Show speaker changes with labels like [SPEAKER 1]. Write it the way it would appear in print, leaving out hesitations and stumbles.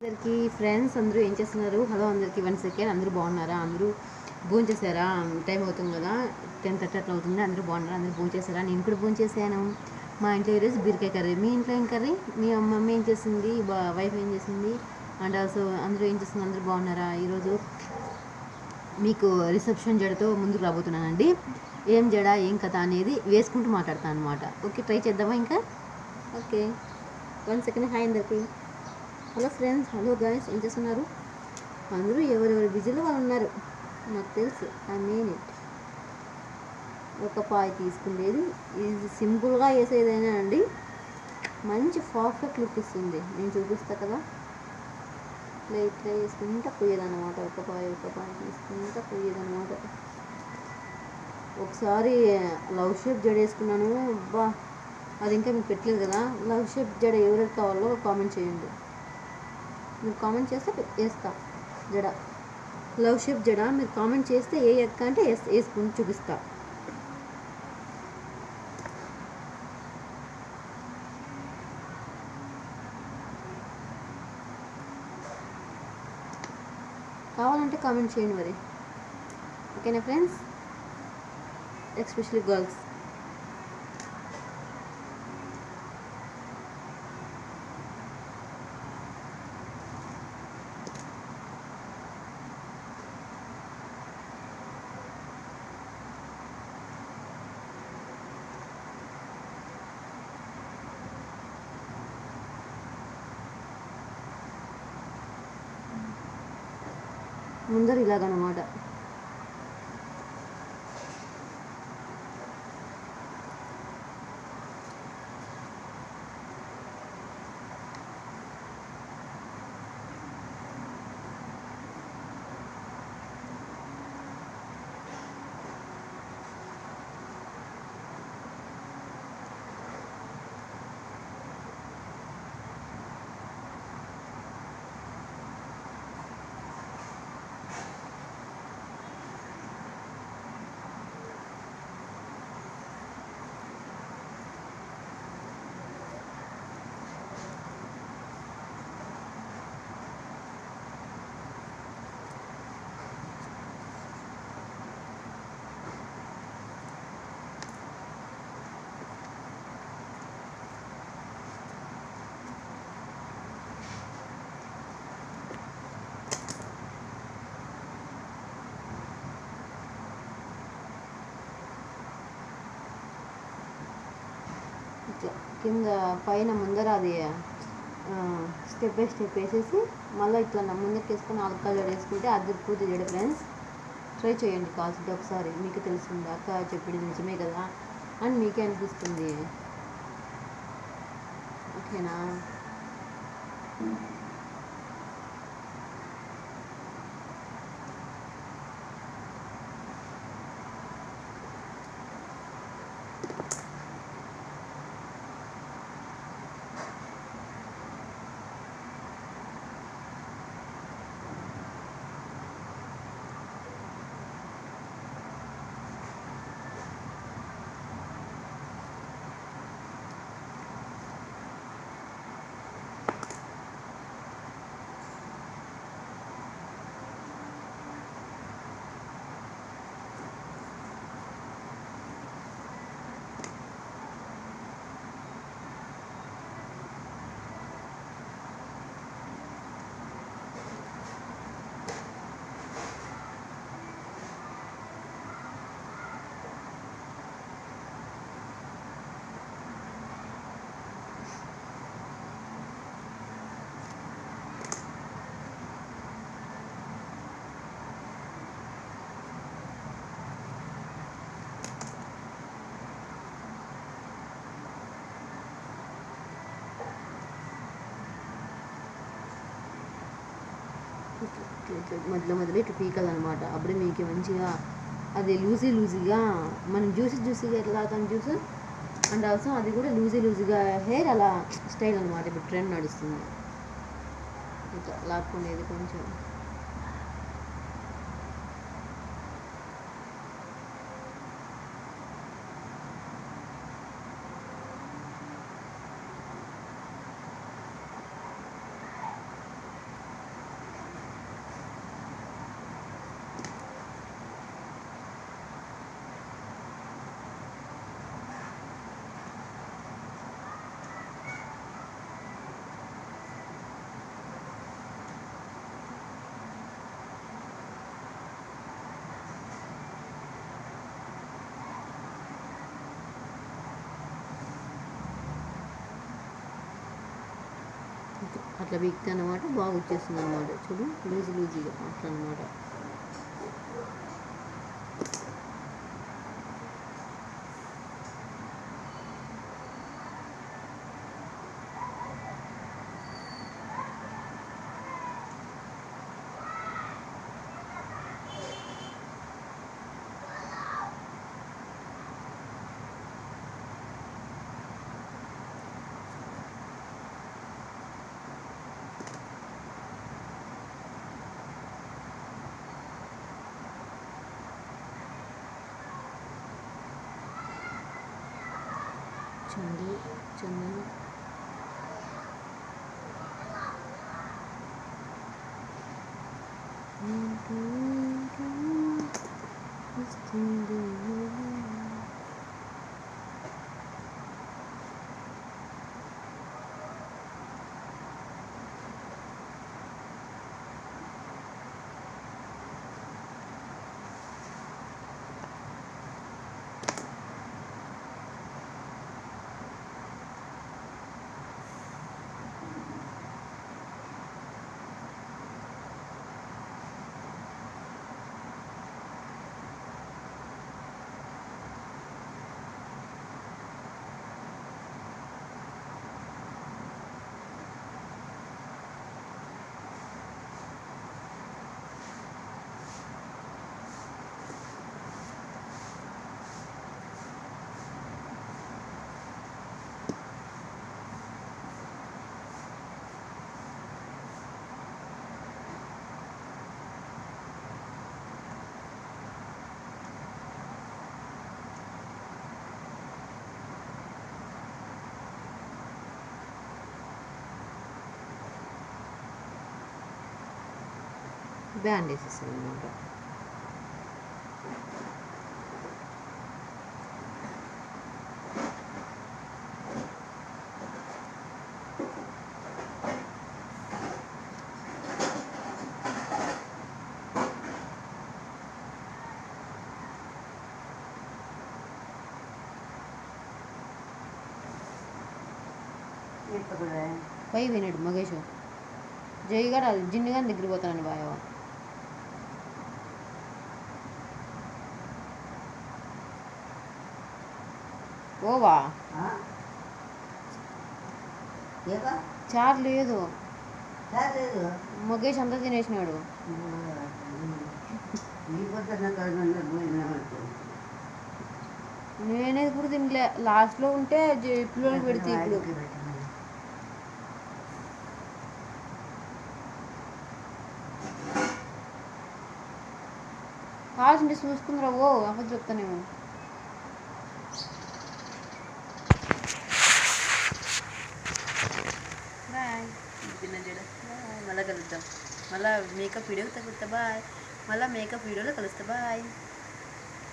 [SPEAKER 1] అందరికీ ఫ్రెండ్స్ అందరూ ఏం చేస్తున్నారు? హలో అందరికీ వన్ సెకండ్. అందరూ బాగున్నారా? అందరూ భోంచేసారా? టైం అవుతుంది కదా, 10:30 అట్లా అవుతుంది. అందరూ బాగున్నారా? అందరూ భోంచేసారా? నేను కూడా భోంచేసాను. మా ఇంట్లో ఈరోజు బీరకాయ కర్రీ. మీ ఇంట్లో ఏం కర్రీ? మీ మమ్మీ ఏం చేసింది? వైఫ్ ఏం చేసింది? అండ్ ఆల్సో అందరూ ఏం చేస్తున్నారు? అందరూ బాగున్నారా? ఈరోజు మీకు రిసెప్షన్ జడతో ముందుకు రాబోతున్నానండి. ఏం జడ ఏం కథ అనేది వేసుకుంటూ మాట్లాడతాను అనమాట. ఓకే, ట్రై చేద్దామా ఇంకా? Okay, one second. హాయ్ అందరికీ. హలో ఫ్రెండ్స్, హలో గాయస్, ఏం చేస్తున్నారు? అందరూ ఎవరెవరు బిజీలో వాళ్ళు ఉన్నారు, నాకు తెలుసు. I mean it. ఒక పాయ తీసుకునేది ఇది సింపుల్గా వేసేదైనా అండి, మంచి పర్ఫెక్ట్ లుక్ ఇస్తుంది. నేను చూపిస్తా కదా, ఇట్లా వేసుకుంటా పోయేదన్నమాట. ఒక పాయ తీసుకుంటా పోయేదన్నమాట. ఒకసారి లవ్ షేప్ జడ వేసుకున్నాను. బా, అది ఇంకా మీకు పెట్టలేదు కదా. లవ్ షేప్ జడ ఎవరికి కావాలో కామెంట్ చేయండి. మీరు కామెంట్ చేస్తే వేస్తా జడ. లవ్ షేప్ జడ మీరు కామెంట్ చేస్తే ఏ ఎక్క అంటే వేసుకుని చూపిస్తా. కావాలంటే కామెంట్ చేయండి మరి. ఓకేనా ఫ్రెండ్స్, ఎస్పెషల్లీ గర్ల్స్. ముందర ఇలాగనమాట. ఇట్లా కింద పైన ముందర అది స్టెప్ బై స్టెప్ వేసేసి మళ్ళీ ఇట్లా ముందుకు వేసుకొని ఆల్కా జడ వేసుకుంటే అద్భుత జడ ఫ్రెండ్స్. ట్రై చేయండి కాల్సింది ఒకసారి, మీకు తెలుస్తుంది. అక్క చెప్పింది నిజమే కదా అని మీకే అనిపిస్తుంది. ఓకేనా? మధ్యలో ఇట్లా పీకాలన్నమాట. అప్పుడే మీకు మంచిగా అది లూజీగా మనం జ్యూసీగా ఎట్లా తాగుతాం జ్యూస్, అండ్ ఆల్సో అది కూడా లూజీగా హెయిర్ అలా స్టైల్ అనమాట. ఇప్పుడు ట్రెండ్ నడుస్తుంది ఇట్లా లాక్కునేది కొంచెం. అట్లా బిక్తే అనమాట బాగా వచ్చేస్తుంది అనమాట. చూడు లూజీగా అట్లా అనమాట. చందనం బ్యాండ్ వేసేసాను అనమాట. పై వినడు మగేష్ జై గారు జిన్ను గారి దగ్గర పోతానని బాయవా ఓవా చారు లేదు మగేష్ అంతా తినేసినాడు. నేనేది కూడా తినలే, లాస్ట్లో ఉంటే పిల్లలకి పెడితే ఇప్పుడు కావాల్సింటే చూసుకుందిరా. ఓ అప్పుడు చెప్తానేమో. బాయ్, మళ్ళీ కలుద్దాం. మళ్ళీ మేకప్ వీడియో తగ్గుతా. బాయ్, మళ్ళీ మేకప్ వీడియోలో కలుస్తా. బాయ్.